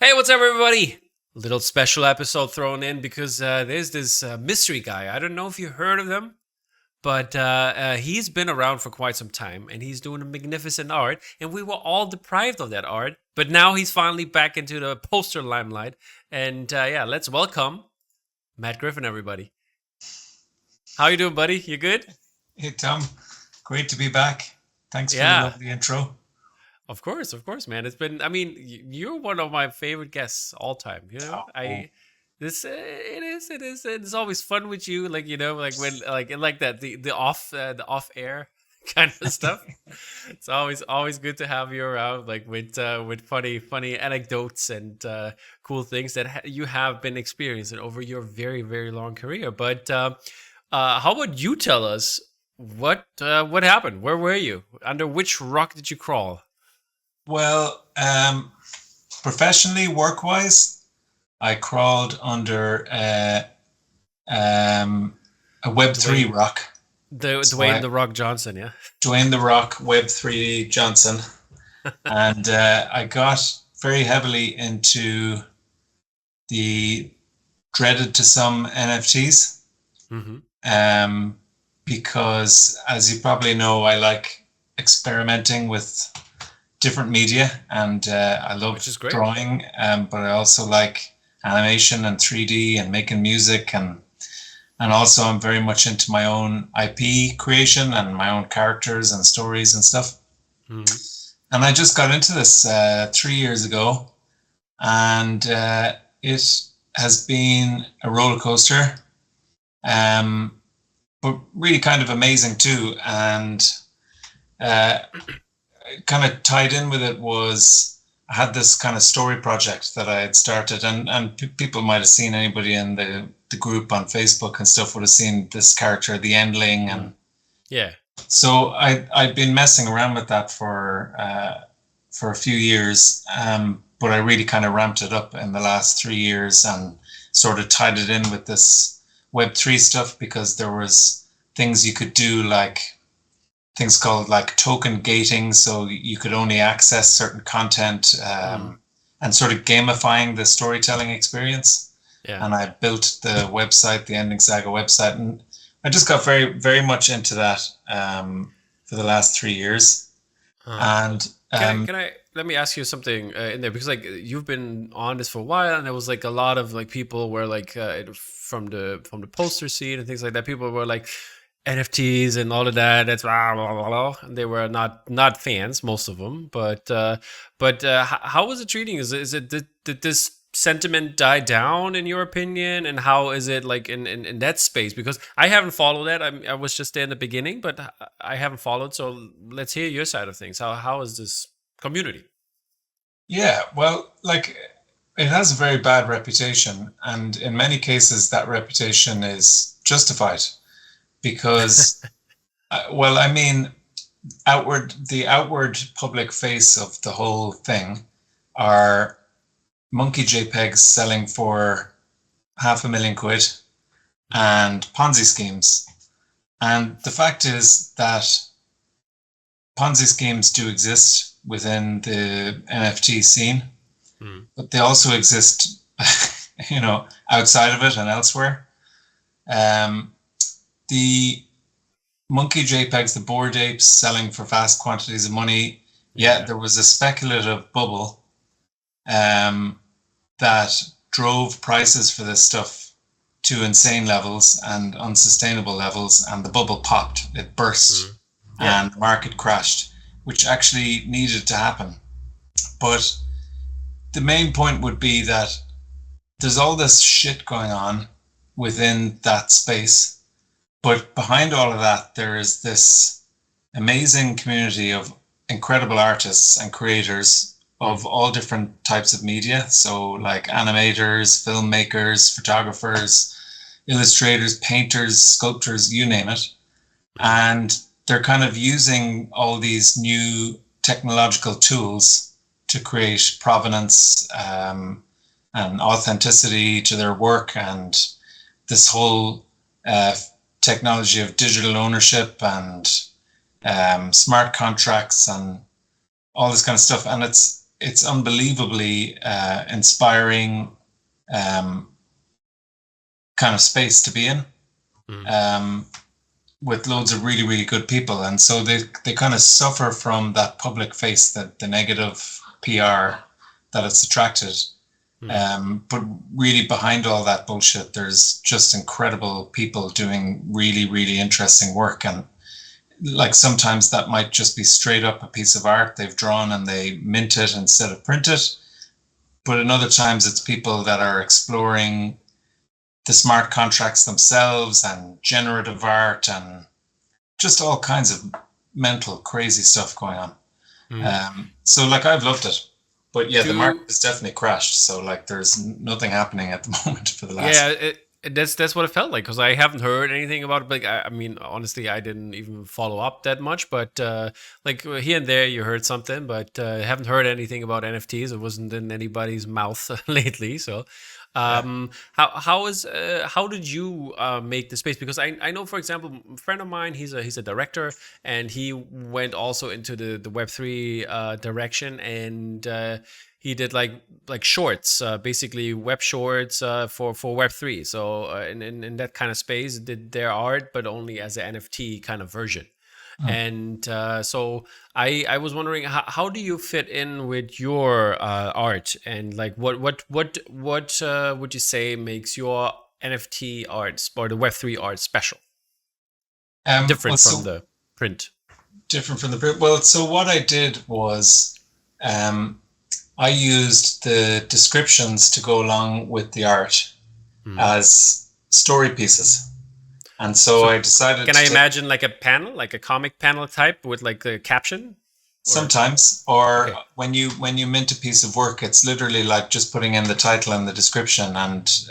Hey, what's up, everybody? Little special episode thrown in because there's this mystery guy. I don't know if you heard of him, but he's been around for quite some time and he's doing a magnificent art. And we were all deprived of that art, but now he's finally back into the poster limelight. And yeah, let's welcome Matt Griffin, everybody. How you doing, buddy? You good? Hey Tom, great to be back. Thanks for the Yeah, lovely intro. of course, man. It's been. I mean, you're one of my favorite guests all time. You know, Oh, I this it is. It's always fun with you. Like like when like that the off air kind of stuff. It's always good to have you around. Like with funny anecdotes and cool things that you have been experiencing over your very long career. But how about you tell us what happened? Where were you? Under which rock did you crawl? well, professionally, work-wise, I crawled under um, a Web3 Dwayne rock. the So Dwayne I the Rock Johnson, yeah. Dwayne the Rock Web3 Johnson, and I got very heavily into the dreaded to some NFTs. Mm-hmm. um, because, as you probably know, I like experimenting with different media, and I Which love is great. drawing, but I also like animation and 3D and making music, and also I'm very much into my own IP creation and my own characters and stories and stuff. Mm-hmm. And I just got into this 3 years ago, and it has been a roller coaster. Um, but really kind of amazing too. And uh, kind of tied in with it was I had this kind of story project that I had started, and people might have seen, anybody in the group on Facebook and stuff would have seen this character, the Endling, Mm. and Yeah. so I'd been messing around with that for a few years, but I really kind of ramped it up in the last 3 years and sort of tied it in with this Web3 stuff because there was things you could do, like things called like token gating, so you could only access certain content, Mm. and sort of gamifying the storytelling experience. Yeah. And I built the website, the Ending Saga website, and I just got very much into that for the last 3 years. Uh, And can I let me ask you something in there because like you've been on this for a while and there was like a lot of like people were like from the poster scene and things like that. People were like NFTs and all of that. That's blah, blah, blah, blah. And they were not fans, most of them. But how was it treating? Did this sentiment die down in your opinion? And how is it like in that space? Because I haven't followed that. I was just there in the beginning, but I haven't followed. So let's hear your side of things. How is this community? yeah, well, like it has a very bad reputation, and in many cases that reputation is justified because, well, I mean, the outward public face of the whole thing are monkey JPEGs selling for £500,000 Hmm. and Ponzi schemes. And the fact is that Ponzi schemes do exist within the NFT scene, Hmm. but they also exist, outside of it and elsewhere. Um, the monkey JPEGs, the bored apes selling for vast quantities of money. Yeah, Yeah. there was a speculative bubble um, that drove prices for this stuff to insane levels and unsustainable levels, and the bubble popped, it burst, Hmm. Yeah. and the market crashed, which actually needed to happen. But the main point would be that there's all this shit going on within that space, but behind all of that, there is this amazing community of incredible artists and creators Hmm. of all different types of media. So, like animators, filmmakers, photographers, illustrators, painters, sculptors, you name it. Hmm. And they're kind of using all these new technological tools to create provenance, and authenticity to their work, and this whole uh, technology of digital ownership and smart contracts and all this kind of stuff. And it's unbelievably inspiring kind of space to be in, with loads of really, really good people. And so they kind of suffer from that public face, that the negative PR that it's attracted. But really behind all that bullshit, there's just incredible people doing really, really interesting work. And like sometimes that might just be straight up a piece of art they've drawn and they mint it instead of print it. But in other times it's people that are exploring the smart contracts themselves and generative art and just all kinds of mental crazy stuff going on. So like I've loved it. But yeah, the market has definitely crashed. So like, there's nothing happening at the moment for the last. Yeah, that's what it felt like, because I haven't heard anything about it. Like, I mean, honestly, I didn't even follow up that much. But like here and there, you heard something, but haven't heard anything about NFTs. It wasn't in anybody's mouth lately. So, how did you make the space? Because I know, for example, a friend of mine, he's a director, and he went also into the Web3 direction, and he did like shorts, basically web shorts for Web3. So in that kind of space, did their art, but only as an NFT kind of version. And so I was wondering, how do you fit in with your art, and like what would you say makes your NFT art or the Web3 art special, different from the print? Different from the print. Well, so what I did was I used the descriptions to go along with the art as story pieces. And so I decided. Can I imagine like a panel, like a comic panel type with like the caption? Sometimes, or when you mint a piece of work, it's literally like just putting in the title and the description, and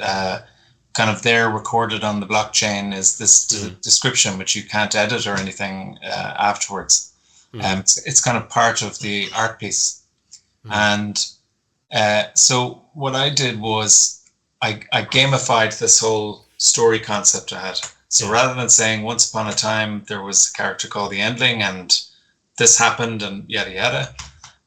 kind of there recorded on the blockchain is this description, which you can't edit or anything afterwards. It's kind of part of the art piece. And so what I did was I gamified this whole story concept I had. So rather than saying once upon a time there was a character called the Endling and this happened and yada yada,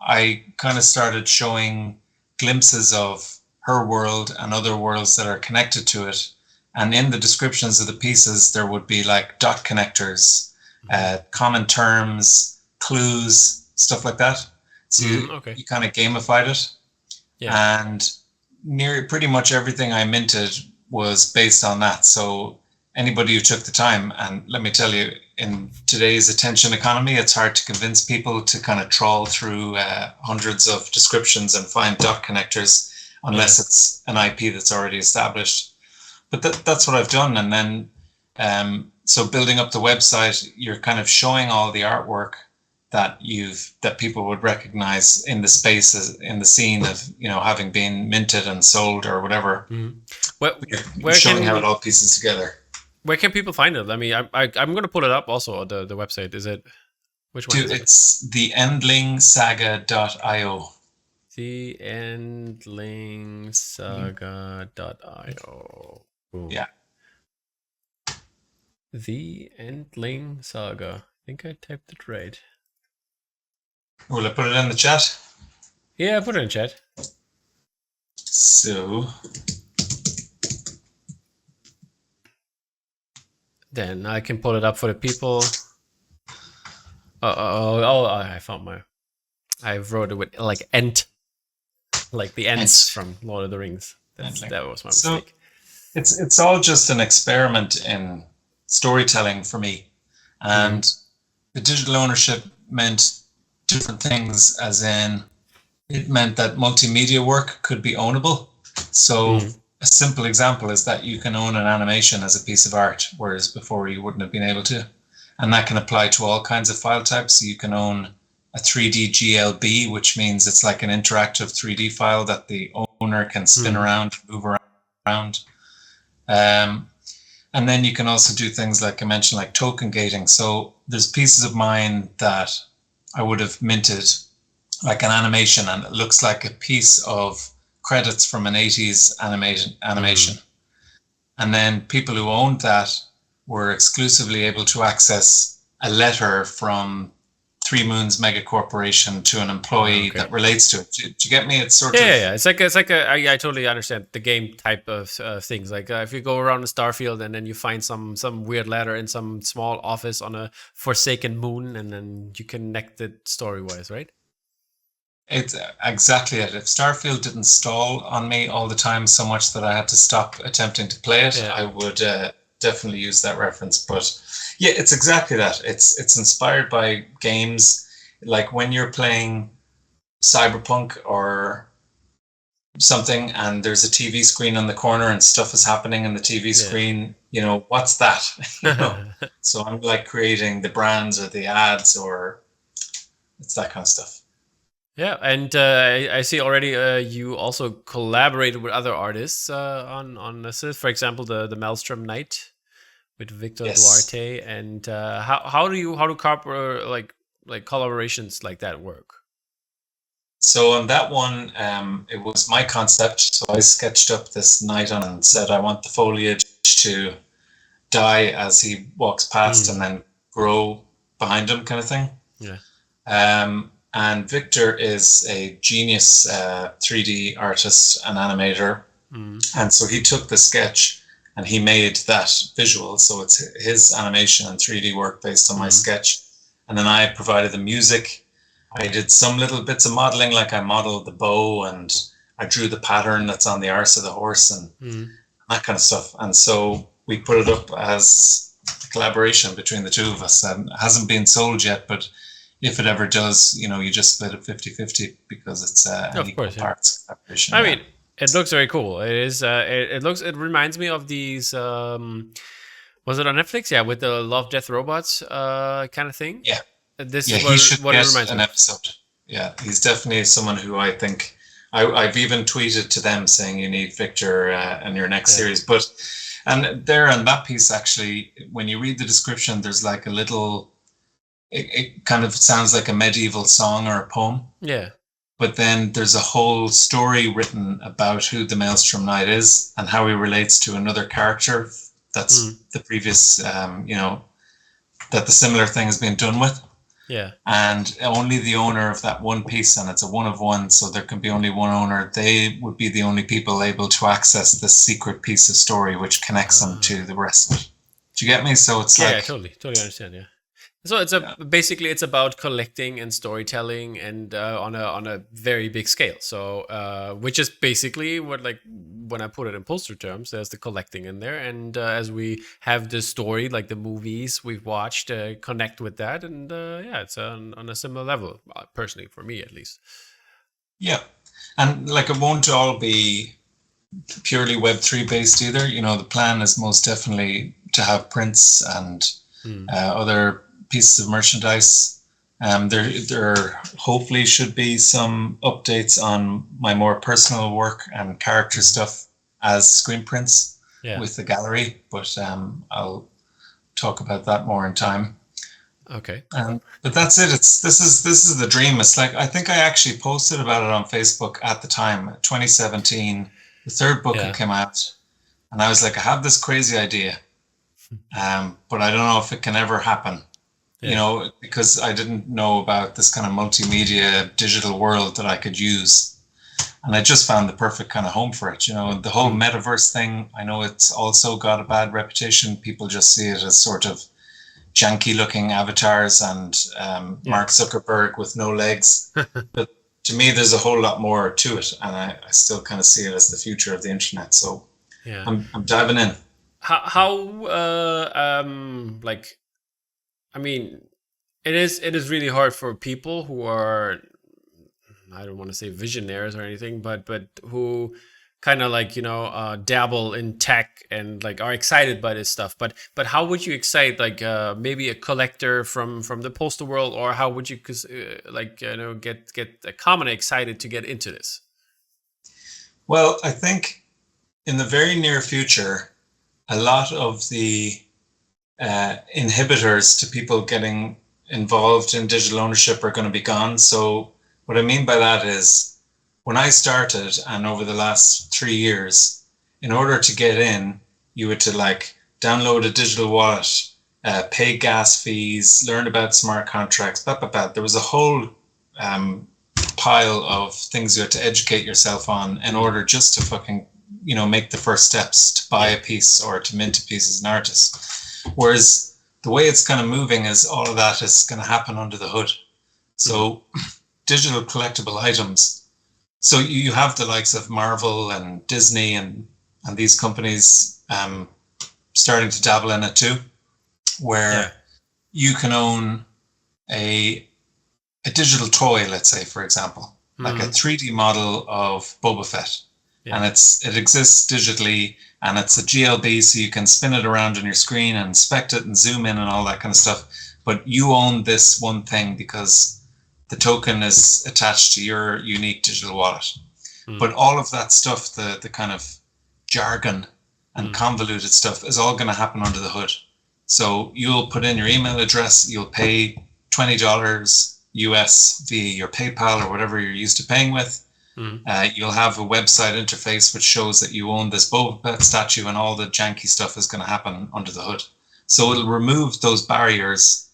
I kind of started showing glimpses of her world and other worlds that are connected to it. And in the descriptions of the pieces, there would be like dot connectors, common terms, clues, stuff like that. So you kind of gamified it. And pretty much everything I minted was based on that. So anybody who took the time, and let me tell you, in today's attention economy, it's hard to convince people to kind of trawl through hundreds of descriptions and find dot connectors unless it's an IP that's already established. But that's what I've done. And then, so building up the website, you're kind of showing all the artwork that people would recognize in the spaces, in the scene of, having been minted and sold or whatever. You're showing how it all pieces together. Where can people find it? I mean, I'm going to pull it up also, the website. Is it, which one? It's theendlingsaga.io. Theendlingsaga.io. Yeah. The Endling Saga. I think I typed it right. Will I put it in the chat? Yeah, put it in chat. So then I can pull it up for the people. I found I wrote it with like Ent, like the Ents from Lord of the Rings. That was my mistake. It's all just an experiment in storytelling for me, and the digital ownership meant different things, as in it meant that multimedia work could be ownable. So a simple example is that you can own an animation as a piece of art, whereas before you wouldn't have been able to. And that can apply to all kinds of file types. So you can own a 3D GLB, which means it's like an interactive 3D file that the owner can spin around, move around. And then you can also do things like I mentioned, like token gating. So there's pieces of mine that I would have minted like an animation, and it looks like a piece of credits from an 80s animation. And then people who owned that were exclusively able to access a letter from Three Moons mega corporation to an Ah, employee okay. that relates to it. Do you get me? It's sort Yeah, yeah, of yeah. It's like a. I totally understand the game type of things. Like if you go around a Starfield and then you find some weird ladder in some small office on a forsaken moon, and then you connect it story wise, right? it's exactly it. If Starfield didn't stall on me all the time so much that I had to stop attempting to play it, Yeah, I would definitely use that reference. But yeah, it's exactly that. It's inspired by games like when you're playing Cyberpunk or something and there's a TV screen on the corner and stuff is happening in the TV yeah. screen, what's that? So I'm like creating the brands or the ads or it's that kind of stuff. Yeah, and I see already you also collaborated with other artists on this. For example, the Maelstrom Night with Victor Yes. Duarte. And how do like collaborations like that work? So on that one, it was my concept. So I sketched up this knight on and said I want the foliage to die as he walks past and Mm, then grow behind him, kind of thing. yeah. And Victor is a genius 3D artist and animator. Mm, And so he took the sketch and he made that visual. So it's his animation and 3D work based on my mm, sketch. And then I provided the music. I did some little bits of modeling, like I modeled the bow and I drew the pattern that's on the arse of the horse and mm. that kind of stuff. And so we put it up as a collaboration between the two of us. And it hasn't been sold yet, but if it ever does, you just split it 50-50 because it's an Of equal course, yeah. parts collaboration. I Yeah. mean, it looks very cool. It is. It reminds me of these. Was it on Netflix? Yeah, with the Love, Death, Robots kind of thing. Yeah. This Yeah, is he should what it get reminds an me of. episode. Yeah, he's definitely someone who I think I've even tweeted to them saying you need Victor in your next Yeah. series. And there on that piece, actually, when you read the description, there's like a little, it kind of sounds like a medieval song or a poem. Yeah. But then there's a whole story written about who the Maelstrom Knight is and how he relates to another character that's Mm, the previous, that the similar thing has been done with. yeah. And only the owner of that one piece, and it's a one of one, so there can be only one owner, they would be the only people able to access this secret piece of story which connects them to Ah. the rest of it. Do you get me? So it's Yeah, yeah, like, totally understand. Yeah. So yeah, basically it's about collecting and storytelling and on a very big scale. So which is basically what, like, when I put it in poster terms, there's the collecting in there, and as we have the story, like the movies we've watched, connect with that, and yeah, it's on a similar level, personally for me at least. yeah. And like it won't all be purely Web3 based either. The plan is most definitely to have prints and Mm. other pieces of merchandise. There hopefully should be some updates on my more personal work and character Mm. stuff as screen prints Yeah. with the gallery, but I'll talk about that more in time. Okay. But that's it. This is the dream. It's like I think I actually posted about it on Facebook at the time, 2017. The third book had Yeah. come out, and I was like, I have this crazy idea, but I don't know if it can ever happen. Yeah. Because I didn't know about this kind of multimedia digital world that I could use. And I just found the perfect kind of home for it. The whole Mm. metaverse thing, I know it's also got a bad reputation. People just see it as sort of janky looking avatars and Yeah. Mark Zuckerberg with no legs. But to me, there's a whole lot more to it. And I still kind of see it as the future of the internet. So Yeah. I'm diving in. How like, I mean, it is really hard for people who are, I don't want to say visionaries or anything, but who kind of like, dabble in tech and like are excited by this stuff. But how would you excite like maybe a collector from the postal world, or how would you like get a commoner excited to get into this? Well, I think in the very near future, a lot of the inhibitors to people getting involved in digital ownership are going to be gone. So what I mean by that is when I started and over the last 3 years, in order to get in, you had to like download a digital wallet, pay gas fees, learn about smart contracts, blah, blah, blah. There was a whole pile of things you had to educate yourself on in order just to fucking, make the first steps to buy a piece or to mint a piece as an artist. Whereas the way it's kind of moving is all of that is going to happen under the hood. So digital collectible items. So you have the likes of Marvel and Disney and these companies starting to dabble in it too, where you can own a digital toy, let's say, for example, like a 3D model of Boba Fett. And it exists digitally, and it's a GLB, so you can spin it around on your screen and inspect it and zoom in and all that kind of stuff. But you own this one thing because the token is attached to your unique digital wallet. But all of that stuff, the kind of jargon and convoluted stuff, is all going to happen under the hood. So you'll put in your email address, you'll pay $20 US via your PayPal or whatever you're used to paying with. You'll have a website interface which shows that you own this Boba Fett statue, and all the janky stuff is going to happen under the hood. So it'll remove those barriers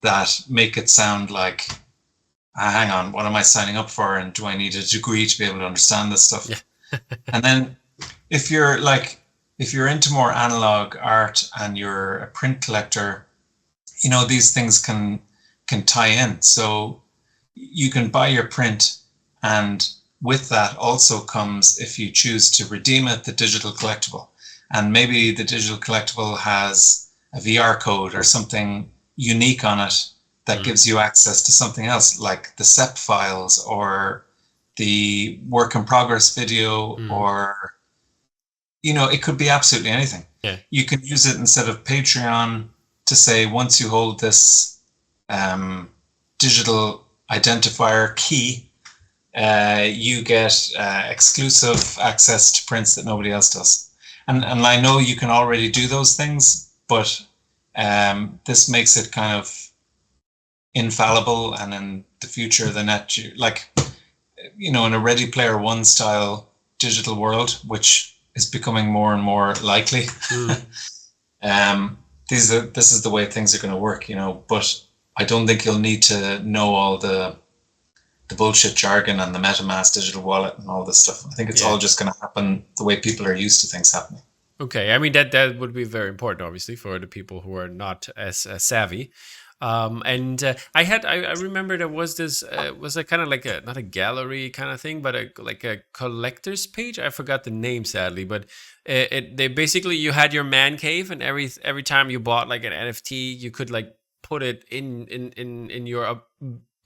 that make it sound like, hang on, what am I signing up for? And do I need a degree to be able to understand this stuff? Yeah. And then if you're into more analog art and you're a print collector, these things can tie in. So you can buy your print, and with that also comes, if you choose to redeem it, the digital collectible. And maybe the digital collectible has a VR code or something unique on it that gives you access to something else, like the SEP files or the work in progress video, or, it could be absolutely anything. Yeah. You can use it instead of Patreon to say, once you hold this digital identifier key, you get exclusive access to prints that nobody else does. And I know you can already do those things, but this makes it kind of infallible. And in the future, in a Ready Player One style digital world, which is becoming more and more likely, this is the way things are going to work, but I don't think you'll need to know all the bullshit jargon and the MetaMask digital wallet and all this stuff. I think it's all just going to happen the way people are used to things happening. Okay, I mean that would be very important, obviously, for the people who are not as savvy. I remember there was this was a kind of like not a gallery kind of thing, but like a collector's page. I forgot the name, sadly, but they basically, you had your man cave, and every time you bought like an NFT, you could like put it in your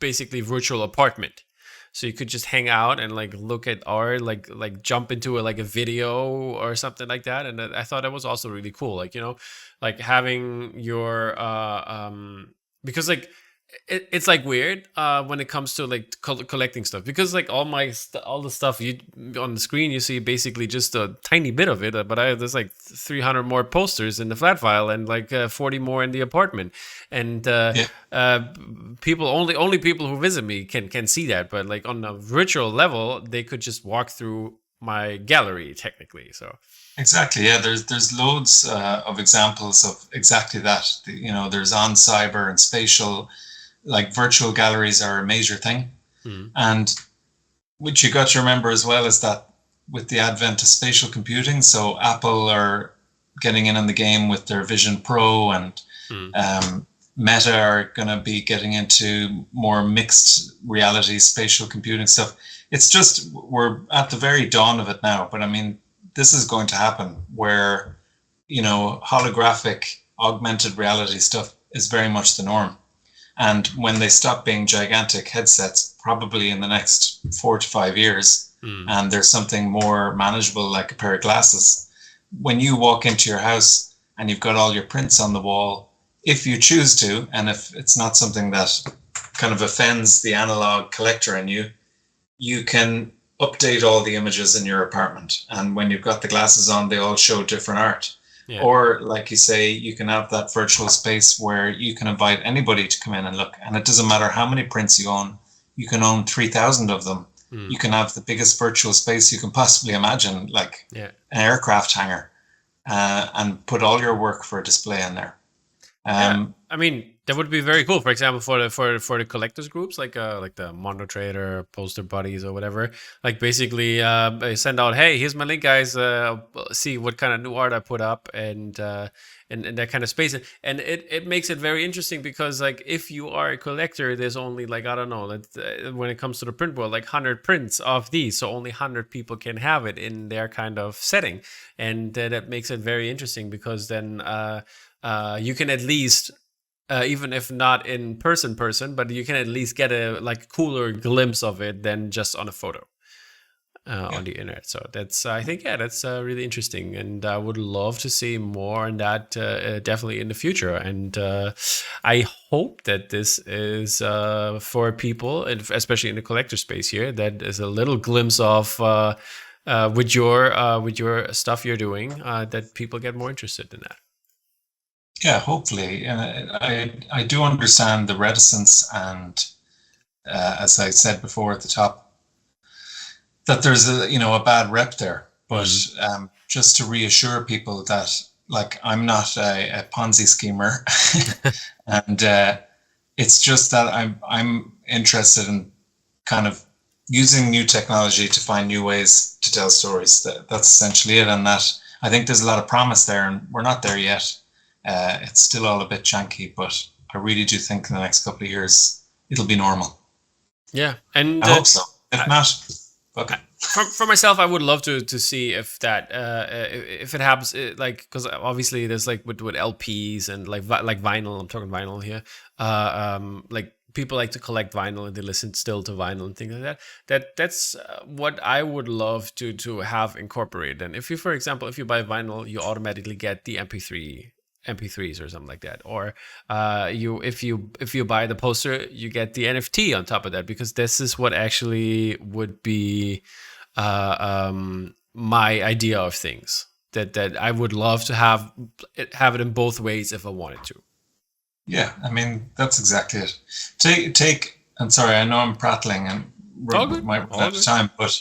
basically virtual apartment. So you could just hang out and like look at art, like jump into a video or something like that. And I thought that was also really cool. Like, like having your because like it's like weird when it comes to like collecting stuff, because like all the stuff you on the screen, you see basically just a tiny bit of it, but there's like 300 more posters in the flat file and like 40 more in the apartment, and people only people who visit me can see that, but like on a virtual level they could just walk through my gallery technically. So exactly, yeah, there's loads of examples of exactly that. There's on cyber and spatial. Like virtual galleries are a major thing. And what you got to remember as well is that with the advent of spatial computing, so Apple are getting in on the game with their Vision Pro, and Meta are going to be getting into more mixed reality spatial computing stuff. It's just, we're at the very dawn of it now, but I mean, this is going to happen where, holographic augmented reality stuff is very much the norm. And when they stop being gigantic headsets, probably in the next 4 to 5 years, and there's something more manageable like a pair of glasses, when you walk into your house and you've got all your prints on the wall, if you choose to, and if it's not something that kind of offends the analog collector in you, you can update all the images in your apartment. And when you've got the glasses on, they all show different art. Yeah. Or like you say, you can have that virtual space where you can invite anybody to come in and look. And it doesn't matter how many prints you own. You can own 3,000 of them. You can have the biggest virtual space you can possibly imagine, like an aircraft hangar, and put all your work for a display in there. Yeah, Um, I mean that would be very cool. For example, for the collectors groups like the Mondo Trader, Poster Buddies, or whatever. Like basically, they send out, hey, here's my link, guys. See what kind of new art I put up, and that kind of space. And it makes it very interesting because like if you are a collector, there's only like I don't know, when it comes to the print world, like 100 prints of these, so only 100 people can have it in their kind of setting, and that makes it very interesting because then. You can at least even if not in person, but you can at least get a like cooler glimpse of it than just on a photo yeah, on the internet. So that's I think yeah, that's really interesting, and I would love to see more on that definitely in the future. And I hope that this is for people, and especially in the collector space here, that is a little glimpse of. With your stuff you're doing, that people get more interested in that. yeah. Hopefully, and I do understand the reticence, and as I said before at the top, that there's a bad rep there. But just to reassure people that like I'm not a Ponzi schemer, and it's just that I'm interested in kind of using new technology to find new ways to tell stories. That's essentially it, and that I think there's a lot of promise there, and we're not there yet. It's still all a bit janky, but I really do think in the next couple of years it'll be normal. Yeah, and I hope so. If I, not, fuck it. for myself, I would love to see if that if it happens, like because obviously there's like with LPs and like vinyl. I'm talking vinyl here. Like people like to collect vinyl and they listen still to vinyl and things like that. That's what I would love to have incorporated. And if you, for example, if you buy vinyl, you automatically get the MP3s or something like that, or if you buy the poster, you get the NFT on top of that, because this is what actually would be my idea of things, that I would love to have it in both ways if I wanted to. Yeah, I mean that's exactly it. Take. And sorry, I know I'm prattling and All we good, might run all out of good. time, but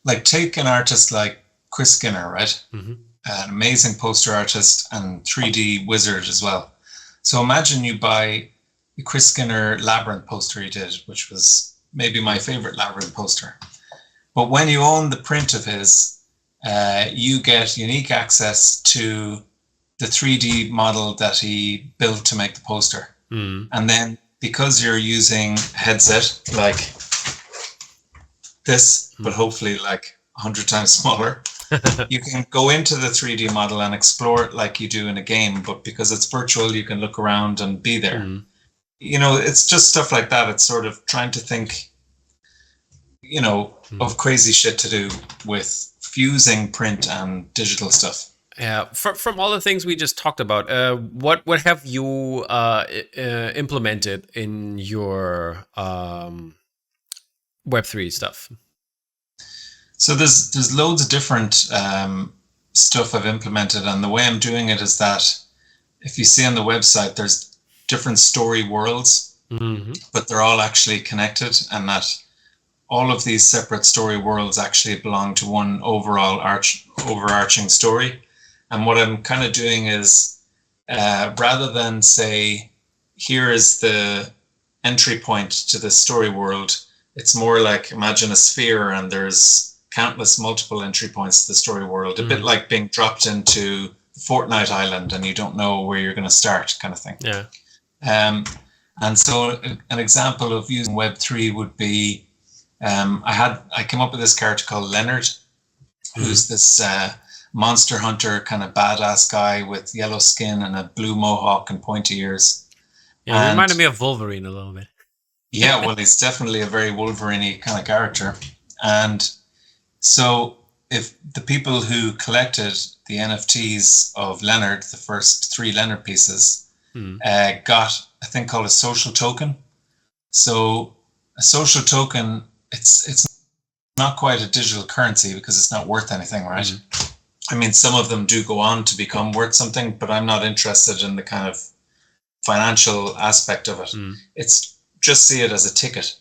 like take an artist like Chris Skinner, right? Hmm. An amazing poster artist and 3D wizard as well. So imagine you buy the Chris Skinner Labyrinth poster he did, which was maybe my favorite Labyrinth poster. But when you own the print of his, you get unique access to the 3D model that he built to make the poster. Mm. And then because you're using a headset like this, but hopefully like 100 times smaller, you can go into the 3D model and explore it like you do in a game, but because it's virtual, you can look around and be there. Mm. It's just stuff like that. It's sort of trying to think, of crazy shit to do with fusing print and digital stuff. Yeah, from all the things we just talked about, what have you implemented in your Web3 stuff? So there's loads of different stuff I've implemented, and the way I'm doing it is that if you see on the website, there's different story worlds, but they're all actually connected, and that all of these separate story worlds actually belong to one overall overarching story. And what I'm kind of doing is, rather than say, here is the entry point to the story world, it's more like imagine a sphere and there's countless multiple entry points to the story world, a bit like being dropped into Fortnite Island and you don't know where you're going to start, kind of thing. Yeah. And so an example of using Web3 would be, I came up with this character called Leonard, who's this monster hunter kind of badass guy with yellow skin and a blue mohawk and pointy ears. Yeah, it reminded me of Wolverine a little bit. Yeah, well, he's definitely a very Wolverine-y kind of character. And so if the people who collected the NFTs of Leonard, the first 3 Leonard pieces, got a thing called a social token. So a social token, it's not quite a digital currency because it's not worth anything, right? I mean, some of them do go on to become worth something, but I'm not interested in the kind of financial aspect of it. It's just see it as a ticket,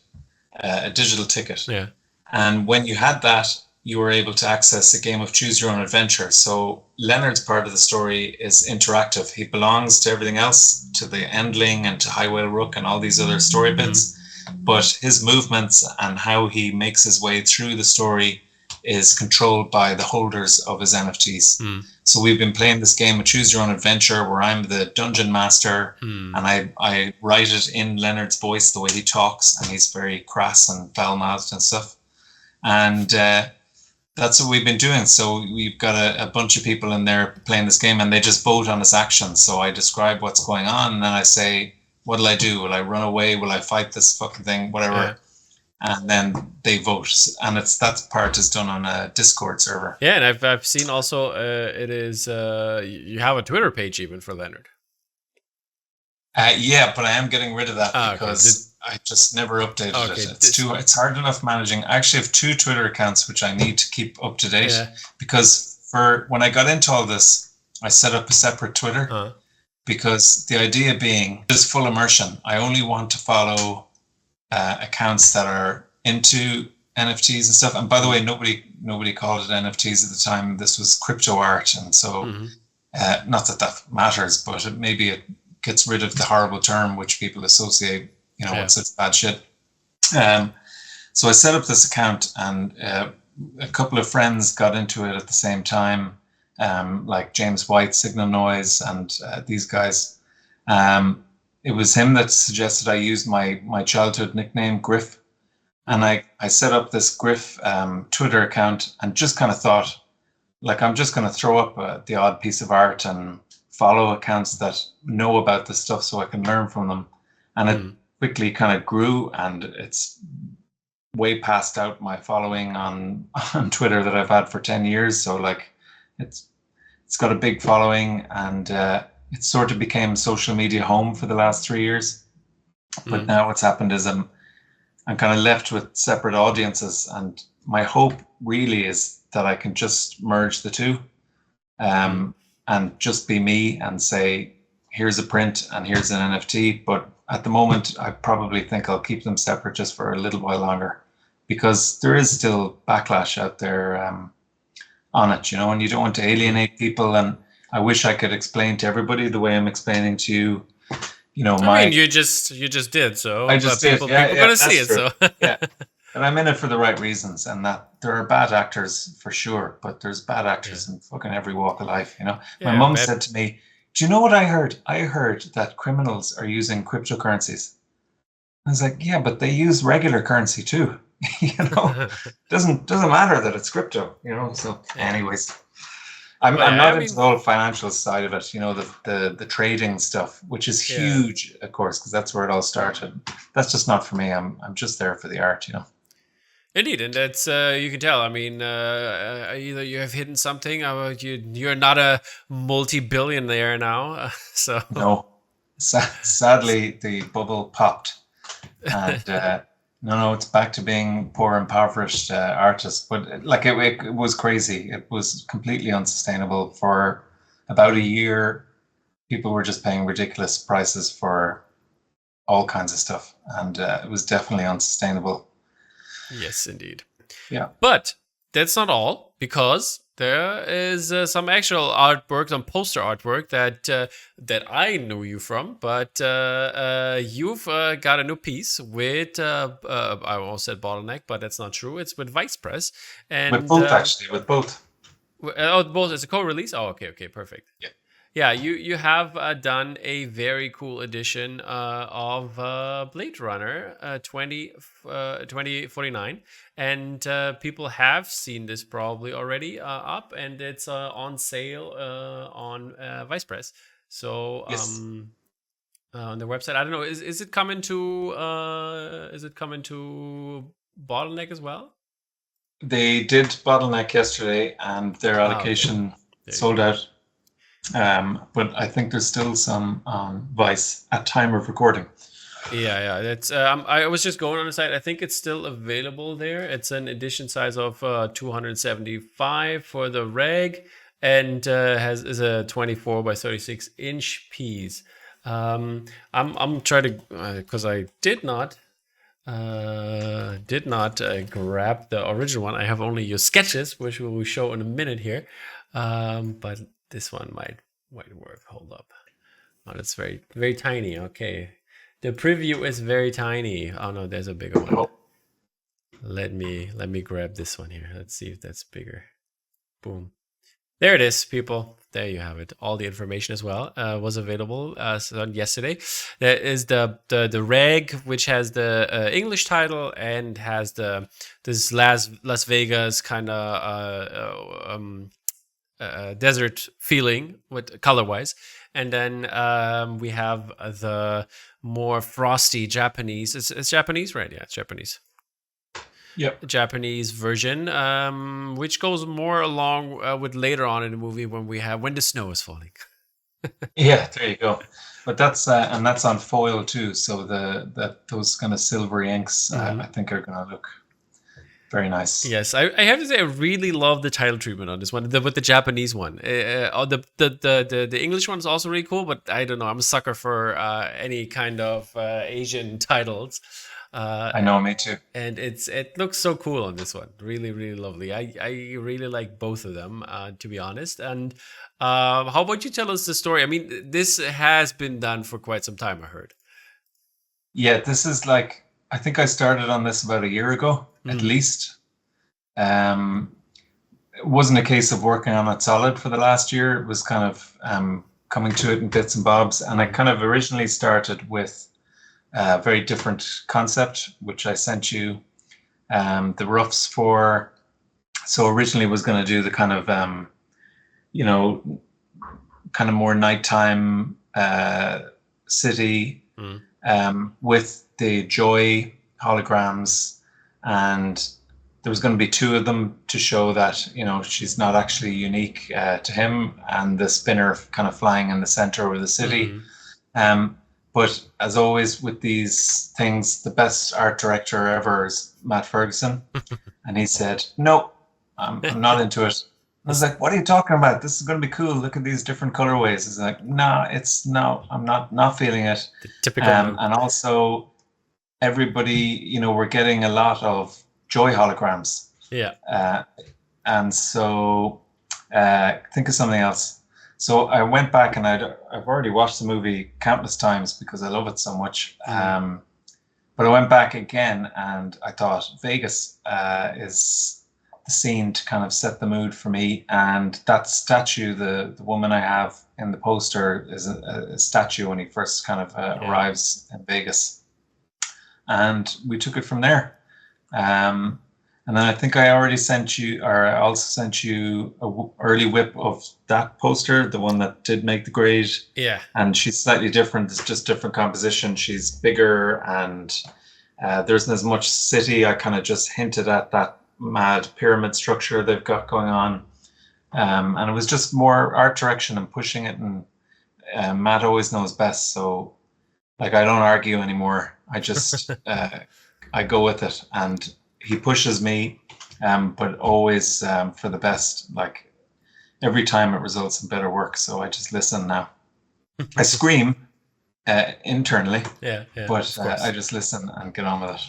a digital ticket. Yeah. And when you had that, you were able to access a game of choose your own adventure. So Leonard's part of the story is interactive. He belongs to everything else, to the Endling and to High Whale Rook and all these other story bits. But his movements and how he makes his way through the story is controlled by the holders of his NFTs. So we've been playing this game of choose your own adventure where I'm the dungeon master and I write it in Leonard's voice, the way he talks, and he's very crass and foul-mouthed and stuff. And that's what we've been doing. So we've got a bunch of people in there playing this game and they just vote on his actions. So I describe what's going on and then I say, what'll I do? Will I run away? Will I fight this fucking thing? Whatever. Yeah. And then they vote. And that part is done on a Discord server. Yeah, and I've seen also it is you have a Twitter page even for Leonard. Yeah, but I am getting rid of that because I just never updated it. It's hard enough managing. I actually have 2 Twitter accounts which I need to keep up to date because when I got into all this, I set up a separate Twitter because the idea being just full immersion. I only want to follow accounts that are into NFTs and stuff. And by the way, nobody called it NFTs at the time. This was crypto art, and so not that matters, but maybe it gets rid of the horrible term which people associate, with such bad shit. So I set up this account, and a couple of friends got into it at the same time, like James White, Signal Noise, and these guys. It was him that suggested I use my childhood nickname, Griff. And I set up this Griff Twitter account and just kind of thought, like, I'm just going to throw up the odd piece of art and follow accounts that know about this stuff so I can learn from them. And it quickly kind of grew, and it's way past out my following on Twitter that I've had for 10 years. So like it's got a big following, and it sort of became social media home for the last 3 years. But now what's happened is I'm kind of left with separate audiences, and my hope really is that I can just merge the two and just be me and say, here's a print and here's an NFT. But at the moment, I probably think I'll keep them separate just for a little while longer, because there is still backlash out there on it, and you don't want to alienate people. And I wish I could explain to everybody the way I'm explaining to you. I mean, you just did. So I just did. People are going to see it. True. So yeah, and I'm in it for the right reasons, and that there are bad actors for sure, but there's bad actors in fucking every walk of life. My mum said to me, "Do you know what I heard? I heard that criminals are using cryptocurrencies." I was like, "Yeah, but they use regular currency too. Doesn't matter that it's crypto. So, anyways." I'm not into the whole financial side of it, the trading stuff, which is huge, of course, because that's where it all started. That's just not for me. I'm just there for the art, Indeed, and that's you can tell. I mean, either you have hidden something, or you're not a multi-billionaire now. So no, sadly, the bubble popped, and no, it's back to being poor, impoverished artist. But it was crazy. It was completely unsustainable for about a year. People were just paying ridiculous prices for all kinds of stuff, and it was definitely unsustainable. Yes, indeed. Yeah, but that's not all, because there is some actual artwork, some poster artwork that I knew you from, but you've got a new piece with I almost said Bottleneck, but that's not true. It's with Vicepress, and with both actually, with both. Both. It's a co-release. Oh, okay, perfect. Yeah. Yeah, you have done a very cool edition of Blade Runner 2049, and people have seen this probably already up, and it's on sale on Vicepress. So yes. On the website, I don't know, is it coming to Bottleneck as well? They did Bottleneck yesterday, and their allocation sold out. But I think there's still some on Vice at time of recording. Yeah. That's I was just going on the site. I think it's still available there. It's an edition size of 275 for the reg, and is a 24 by 36 inch piece. I'm trying to because I did not did not grab the original one. I have only your sketches, which we will show in a minute here. But this one might work. Hold up. Oh, that's very, very tiny. Okay. The preview is very tiny. Oh no, there's a bigger one. Oh. Let me grab this one here. Let's see if that's bigger. Boom. There it is, people. There you have it. All the information as well was available yesterday. There is the reg, which has the English title and has this Las Vegas kind of desert feeling with color wise, and then we have the more frosty Japanese. It's Japanese, right? Yeah, it's Japanese. Yep. Japanese version, which goes more along with later on in the movie when the snow is falling. Yeah, there you go. But that's and that's on foil too. So those kind of silvery inks, I think, are going to look very nice. Yes, I have to say I really love the title treatment on this one, with the Japanese one. The English one is also really cool, but I don't know. I'm a sucker for any kind of Asian titles. I know, me too. And it looks so cool on this one. Really, really lovely. I really like both of them, to be honest. And how about you tell us the story? I mean, this has been done for quite some time, I heard. Yeah, this is like, I think I started on this about a year ago, at least. It wasn't a case of working on it solid for the last year. It was kind of coming to it in bits and bobs. And I kind of originally started with a very different concept, which I sent you the roughs for. So originally was going to do the kind of, kind of more nighttime city with the Joy holograms, and there was going to be two of them to show that, she's not actually unique to him, and the spinner kind of flying in the center of the city. But as always with these things, the best art director ever is Matt Ferguson. And he said, no, I'm not into it. I was like, what are you talking about? This is going to be cool. Look at these different colorways. He's like, no, I'm not feeling it. The typical. And also everybody, we're getting a lot of Joy holograms. Yeah. And so think of something else. So I went back and I've already watched the movie countless times because I love it so much. But I went back again and I thought Vegas is the scene to kind of set the mood for me. And that statue, the woman I have in the poster, is a statue when he first kind of arrives in Vegas. And we took it from there. And then I think I already sent you, or I also sent you an early whip of that poster, the one that did make the grade. Yeah. And she's slightly different. It's just different composition. She's bigger and there isn't as much city. I kind of just hinted at that mad pyramid structure they've got going on. And it was just more art direction and pushing it. And Matt always knows best. So like, I don't argue anymore. I just, I go with it. And he pushes me, but always for the best. Like every time it results in better work. So I just listen now. I scream internally, but I just listen and get on with it.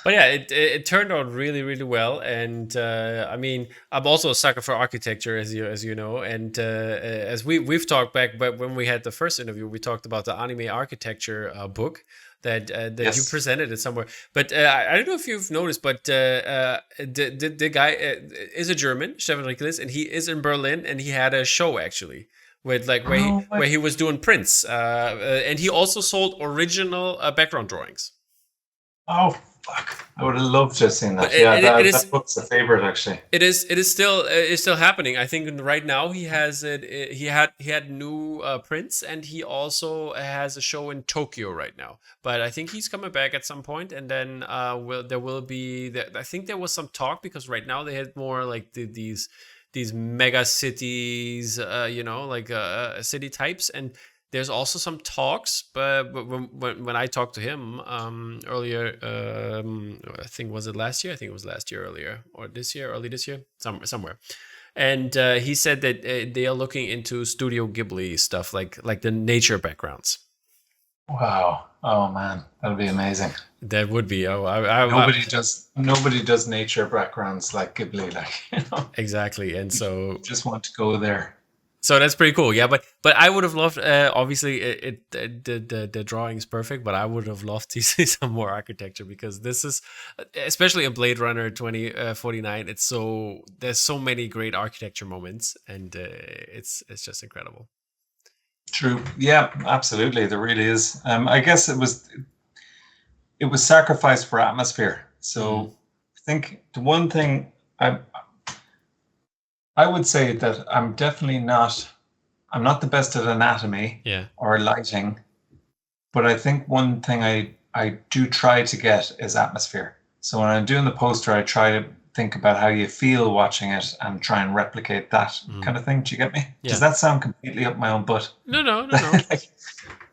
But yeah, it turned out really, really well. And I mean, I'm also a sucker for architecture, as you know. And as we've talked back, but when we had the first interview, we talked about the anime architecture book that yes. You presented it somewhere. But I don't know if you've noticed, but the guy is a German, Stefan Rickles, and he is in Berlin, and he had a show actually with where he was doing prints, and he also sold original background drawings. Oh fuck! I would have loved to have seen that. That book's a favorite actually. It is still happening. I think right now he has it. He had new prints, and he also has a show in Tokyo right now. But I think he's coming back at some point, and then there will be. I think there was some talk because right now they had more like these mega cities, city types, and there's also some talks. But when I talked to him earlier, I think was it last year? I think it was last year earlier or this year, early this year, somewhere. And he said that they are looking into Studio Ghibli stuff, like the nature backgrounds. Wow. Oh man, that'll be amazing. That would be. Oh, Nobody does nature backgrounds like Ghibli, like exactly. And you so just want to go there. that's pretty cool. Yeah, but I would have loved. Obviously, the drawing is perfect, but I would have loved to see some more architecture because this is, especially in Blade Runner 2049. It's so there's so many great architecture moments, and it's just incredible. True. Yeah, absolutely. There really is. I guess it was sacrificed for atmosphere. Mm, So I think the one thing I would say that I'm not the best at anatomy yeah. or lighting, but I think one thing I do try to get is atmosphere. So when I'm doing the poster, I try to think about how you feel watching it and try and replicate that Mm, kind of thing. Do you get me? Does yeah. that sound completely up my own butt? No, no, no, no.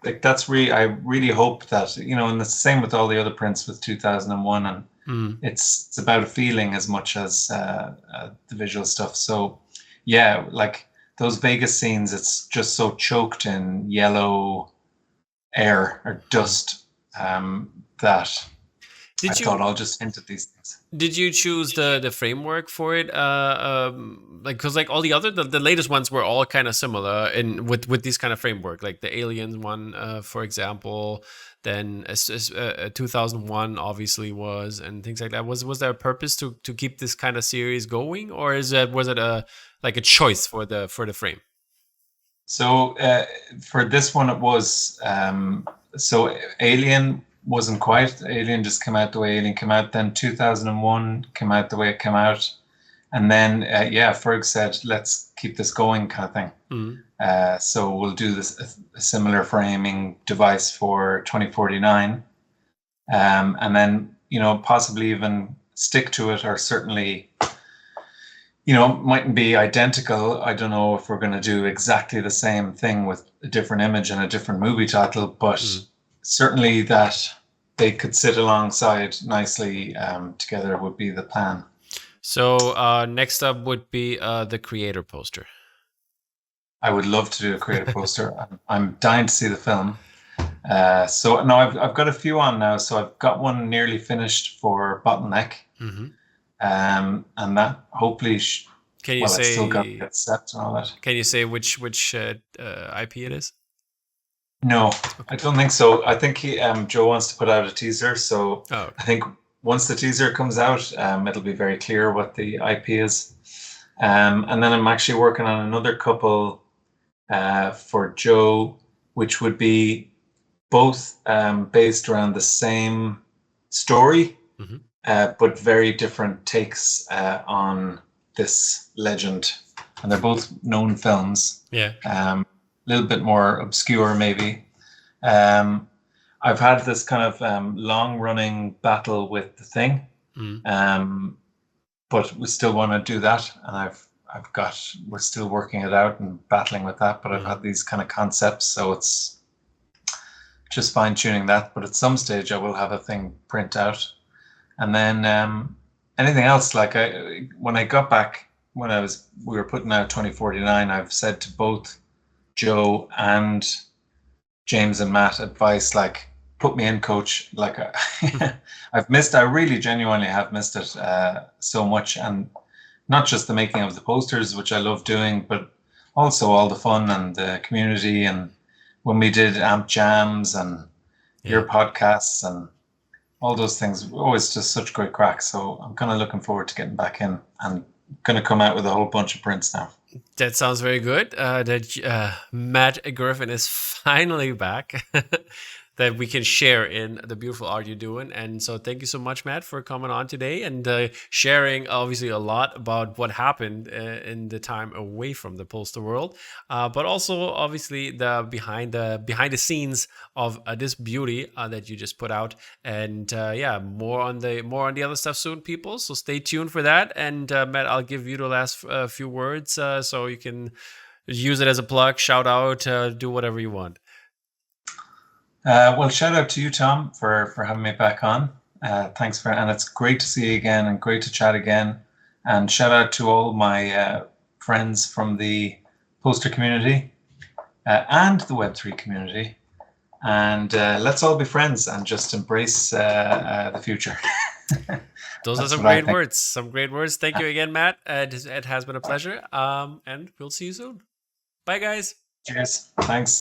Like that's really, I really hope that, and the same with all the other prints with 2001, and Mm. it's about a feeling as much as the visual stuff. So yeah, like those Vegas scenes, it's just so choked in yellow air or Mm. dust, that I Did thought you I'll just hint at these things. Did you choose the framework for it? Like because like all the latest ones were all kind of similar in with this kind of framework, like the aliens one, for example. Then 2001 obviously was, and things like that. Was there a purpose to keep this kind of series going, or was it a like a choice for the frame? So for this one, it was so Alien wasn't quite. Alien just came out the way Alien came out. Then 2001 came out the way it came out, and then yeah, Ferg said, "Let's keep this going," kind of thing. Mm. So we'll do this a similar framing device for 2049, and then possibly even stick to it, or certainly mightn't be identical. I don't know if we're going to do exactly the same thing with a different image and a different movie title, but Mm. certainly that they could sit alongside nicely together would be the plan. So next up would be the creator poster. I would love to do a creative poster. I'm dying to see the film. So no, I've got a few on now. So I've got one nearly finished for Bottleneck, Hmm. and that hopefully, Can you well, it's still got to say get set and all that. Can you say which IP it is? No, I Okay. don't think so. I think Joe wants to put out a teaser. So Oh, okay. I think once the teaser comes out, it'll be very clear what the IP is. And then I'm actually working on another couple for Joe, which would be both based around the same story, Hmm. but very different takes on this legend. And they're both known films, Yeah. a little bit more obscure, maybe. Um, I've had this kind of long running battle with the thing, Mm. um, but we still want to do that. And we're still working it out and battling with that. But I've Mm. had these kind of concepts, so it's just fine tuning that. But at some stage, I will have a thing print out, and then anything else. Like when I got back, we were putting out 2049. I've said to both Joe and James and Matt advice, like, put me in, coach. Like I really genuinely have missed it so much, and not just the making of the posters, which I love doing, but also all the fun and the community, and when we did amp jams and Yeah. your podcasts and all those things, always just such great crack. So I'm kind of looking forward to getting back in and going to come out with a whole bunch of prints now. That sounds very good. That Matt Griffin is finally back. That we can share in the beautiful art you're doing. And so, thank you so much, Matt, for coming on today and sharing obviously a lot about what happened in the time away from the poster world, but also obviously the behind the scenes of this beauty that you just put out. And yeah, more on the other stuff soon, people. So stay tuned for that. And Matt, I'll give you the last few words so you can use it as a plug, shout out, do whatever you want. Well, shout out to you, Tom, for having me back on. Thanks and it's great to see you again and great to chat again. And shout out to all my friends from the poster community and the Web3 community. and let's all be friends and just embrace the future. Those are That's some what I great think. words. Some great words. Thank you again, Matt. It has been a pleasure. And we'll see you soon. Bye, guys. Cheers. Thanks.